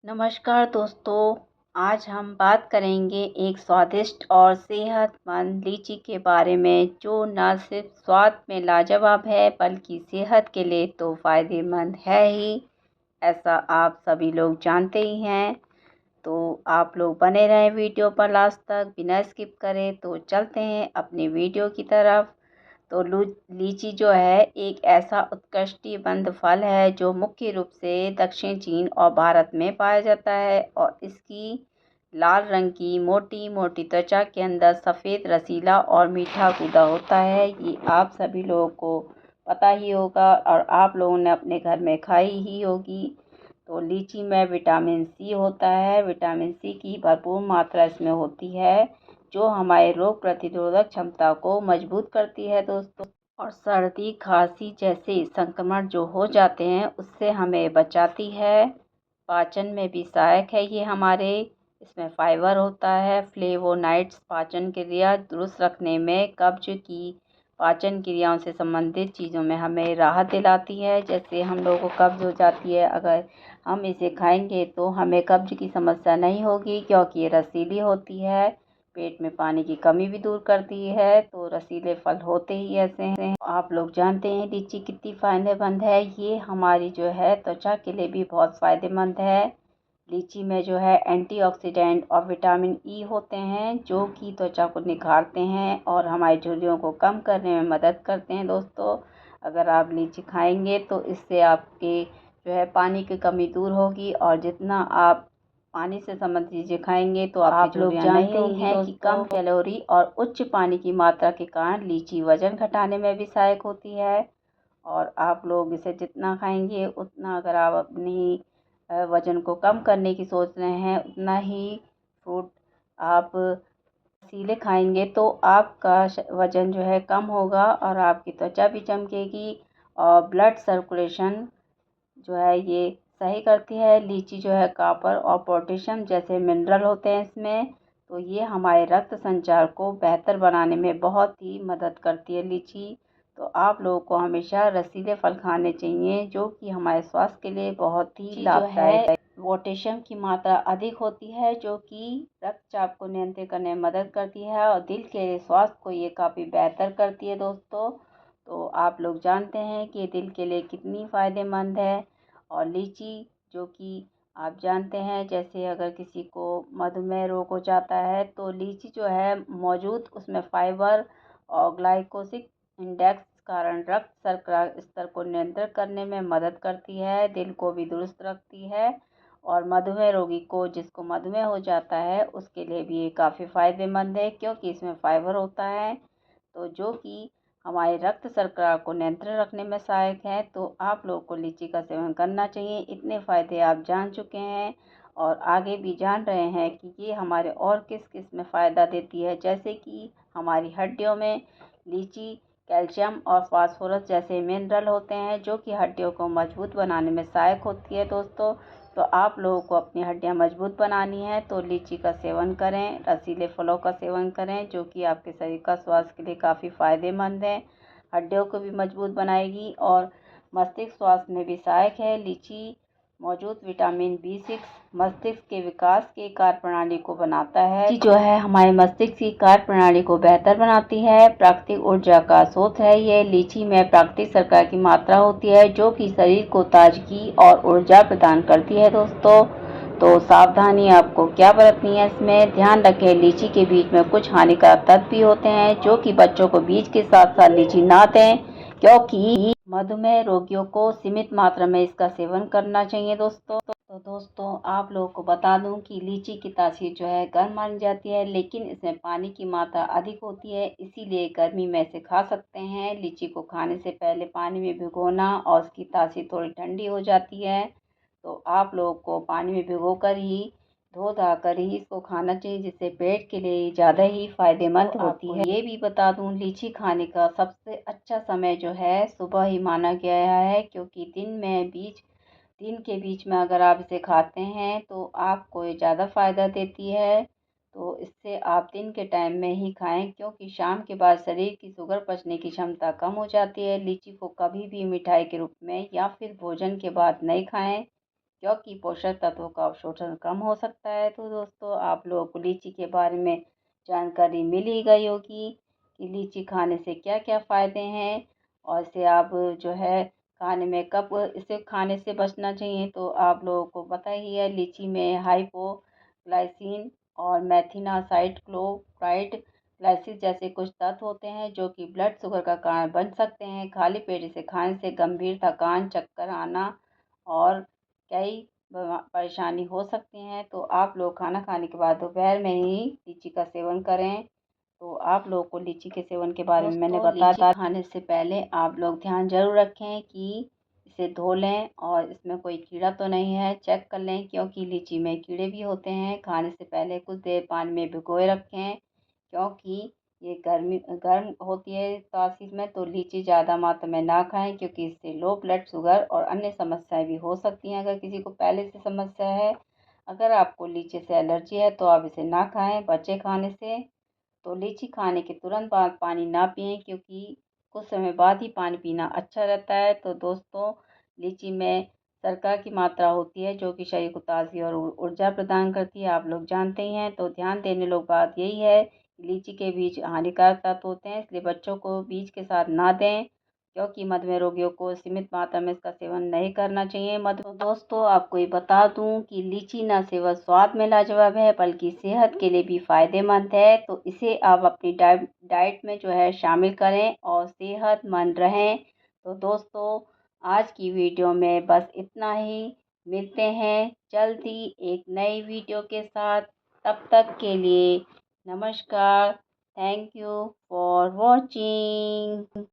नमस्कार दोस्तों। आज हम बात करेंगे एक स्वादिष्ट और सेहतमंद लीची के बारे में जो न सिर्फ स्वाद में लाजवाब है बल्कि सेहत के लिए तो फ़ायदेमंद है ही, ऐसा आप सभी लोग जानते ही हैं। तो आप लोग बने रहें वीडियो पर लास्ट तक बिना स्किप करें। तो चलते हैं अपनी वीडियो की तरफ। तो लीची जो है एक ऐसा उत्कृष्टिबंध फल है जो मुख्य रूप से दक्षिण चीन और भारत में पाया जाता है और इसकी लाल रंग की मोटी मोटी त्वचा के अंदर सफ़ेद रसीला और मीठा गूदा होता है। ये आप सभी लोगों को पता ही होगा और आप लोगों ने अपने घर में खाई ही होगी। तो लीची में विटामिन सी होता है। विटामिन सी की भरपूर मात्रा इसमें होती है जो हमारे रोग प्रतिरोधक क्षमता को मजबूत करती है दोस्तों। और सर्दी खांसी जैसे संक्रमण जो हो जाते हैं उससे हमें बचाती है। पाचन में भी सहायक है ये हमारे। इसमें फाइबर होता है। फ्लेवोनाइड्स पाचन क्रिया दुरुस्त रखने में, कब्ज की पाचन क्रियाओं से संबंधित चीज़ों में हमें राहत दिलाती है। जैसे हम लोगों को कब्ज हो जाती है, अगर हम इसे खाएंगे तो हमें कब्ज की समस्या नहीं होगी क्योंकि ये रसीली होती है। पेट में पानी की कमी भी दूर करती है। तो रसीले फल होते ही ऐसे हैं। आप लोग जानते हैं लीची कितनी फ़ायदेमंद है। ये हमारी जो है त्वचा के लिए भी बहुत फ़ायदेमंद है। लीची में जो है एंटीऑक्सीडेंट और विटामिन ई होते हैं जो कि त्वचा को निखारते हैं और हमारी झुर्रियों को कम करने में मदद करते हैं दोस्तों। अगर आप लीची खाएंगे तो इससे आपके जो है पानी की कमी दूर होगी और जितना आप पानी से संबंधित चीज़ें खाएंगे तो आप लोग जानते ही हैं कि कम कैलोरी और उच्च पानी की मात्रा के कारण लीची वज़न घटाने में भी सहायक होती है। और आप लोग इसे जितना खाएंगे उतना, अगर आप अपनी वज़न को कम करने की सोच रहे हैं, उतना ही फ्रूट आप रसीले खाएंगे तो आपका वज़न जो है कम होगा और आपकी त्वचा भी चमकेगी और ब्लड सर्कुलेशन जो है ये सही करती है। लीची जो है कॉपर और पोटेशियम जैसे मिनरल होते हैं इसमें, तो ये हमारे रक्त संचार को बेहतर बनाने में बहुत ही मदद करती है लीची। तो आप लोगों को हमेशा रसीले फल खाने चाहिए जो कि हमारे स्वास्थ्य के लिए बहुत ही लाभदायक है। पोटेशियम की मात्रा अधिक होती है जो कि रक्तचाप को नियंत्रित करने में मदद करती है और दिल के स्वास्थ्य को ये काफ़ी बेहतर करती है दोस्तों। तो आप लोग जानते हैं कि दिल के लिए कितनी फ़ायदेमंद है। और लीची जो कि आप जानते हैं, जैसे अगर किसी को मधुमेह रोग हो जाता है तो लीची जो है मौजूद उसमें फाइबर और ग्लाइकोसिक इंडेक्स कारण रक्त शर्करा स्तर को नियंत्रित करने में मदद करती है, दिल को भी दुरुस्त रखती है। और मधुमेह रोगी को, जिसको मधुमेह हो जाता है, उसके लिए भी ये काफ़ी फ़ायदेमंद है क्योंकि इसमें फाइबर होता है तो जो कि हमारे रक्त शर्करा को नियंत्रण रखने में सहायक है। तो आप लोगों को लीची का सेवन करना चाहिए। इतने फ़ायदे आप जान चुके हैं और आगे भी जान रहे हैं कि ये हमारे और किस किस में फ़ायदा देती है। जैसे कि हमारी हड्डियों में लीची कैल्शियम और फास्फोरस जैसे मिनरल होते हैं जो कि हड्डियों को मजबूत बनाने में सहायक होती है दोस्तों। तो आप लोगों को अपनी हड्डियां मजबूत बनानी है तो लीची का सेवन करें, रसीले फलों का सेवन करें जो कि आपके शरीर का स्वास्थ्य के लिए काफ़ी फ़ायदेमंद है, हड्डियों को भी मजबूत बनाएगी और मस्तिष्क स्वास्थ्य में भी सहायक है। लीची मौजूद विटामिन B6 मस्तिष्क के विकास की कार्य प्रणाली को बनाता है। लीची जो है हमारे मस्तिष्क की कार्य प्रणाली को बेहतर बनाती है। प्राकृतिक ऊर्जा का स्रोत है ये। लीची में प्राकृतिक शर्करा की मात्रा होती है जो कि शरीर को ताजगी और ऊर्जा प्रदान करती है दोस्तों। तो सावधानी आपको क्या बरतनी है इसमें, ध्यान रखें लीची के बीज में कुछ हानिकारक तत्व भी होते हैं जो कि बच्चों को बीज के साथ साथ लीची ना दें क्योंकि मधुमेह रोगियों को सीमित मात्रा में इसका सेवन करना चाहिए दोस्तों। तो दोस्तों आप लोगों को बता दूं कि लीची की तासीर जो है गर्म मानी जाती है लेकिन इसमें पानी की मात्रा अधिक होती है, इसीलिए गर्मी में इसे खा सकते हैं। लीची को खाने से पहले पानी में भिगोना और उसकी तासीर थोड़ी ठंडी हो जाती है तो आप लोगों को पानी में भिगोकर ही धो धाकर ही इसको खाना चाहिए जिससे पेट के लिए ज़्यादा ही फ़ायदेमंद होती है। ये भी बता दूं लीची खाने का सबसे अच्छा समय जो है सुबह ही माना गया है क्योंकि दिन के बीच में अगर आप इसे खाते हैं तो आपको ये ज़्यादा फ़ायदा देती है। तो इससे आप दिन के टाइम में ही खाएं क्योंकि शाम के बाद शरीर की शुगर पचने की क्षमता कम हो जाती है। लीची को कभी भी मिठाई के रूप में या फिर भोजन के बाद नहीं खाएं क्योंकि पोषक तत्वों का अवशोषण कम हो सकता है। तो दोस्तों, आप लोगों को लीची के बारे में जानकारी मिल ही गई होगी कि लीची खाने से क्या क्या फ़ायदे हैं और इसे आप जो है खाने में कब इसे खाने से बचना चाहिए। तो आप लोगों को पता ही है, लीची में हाइपोग्लाइसिन और मेथिनासाइड क्लोराइड ग्लाइसिस जैसे कुछ तत्व होते हैं जो कि ब्लड शुगर का कारण बन सकते हैं। खाली पेट इसे खाने से गंभीर थकान, चक्कर आना और कई परेशानी हो सकती हैं। तो आप लोग खाना खाने के बाद दोपहर में ही लीची का सेवन करें। तो आप लोगों को लीची के सेवन के बारे में मैंने बता लीची खाने से पहले आप लोग ध्यान जरूर रखें कि इसे धो लें और इसमें कोई कीड़ा तो नहीं है, चेक कर लें, क्योंकि लीची में कीड़े भी होते हैं। खाने से पहले कुछ देर पानी में भिगोए रखें, क्योंकि ये गर्म होती है तासीर में। तो लीची ज़्यादा मात्रा में ना खाएं, क्योंकि इससे लो ब्लड शुगर और अन्य समस्याएं भी हो सकती हैं अगर किसी को पहले से समस्या है। अगर आपको लीची से एलर्जी है तो आप इसे ना खाएं, बचे खाने से। तो लीची खाने के तुरंत बाद पानी ना पिएं, क्योंकि कुछ समय बाद ही पानी पीना अच्छा रहता है। तो दोस्तों, लीची में शर्करा की मात्रा होती है जो कि शरीर को ताज़गी और ऊर्जा प्रदान करती है, आप लोग जानते ही हैं। तो ध्यान देने लोग बात यही है कि लीची के बीज हानिकारक तत्व होते हैं, इसलिए बच्चों को बीज के साथ ना दें, क्योंकि मधुमेह रोगियों को सीमित मात्रा में इसका सेवन नहीं करना चाहिए। तो दोस्तों, आपको ये बता दूं कि लीची न सिर्फ स्वाद में लाजवाब है बल्कि सेहत के लिए भी फायदेमंद है। तो इसे आप अपनी डाइट में जो है शामिल करें और सेहतमंद रहें। तो दोस्तों, आज की वीडियो में बस इतना ही। मिलते हैं जल्दी एक नई वीडियो के साथ। तब तक के लिए नमस्कार। Thank you for watching.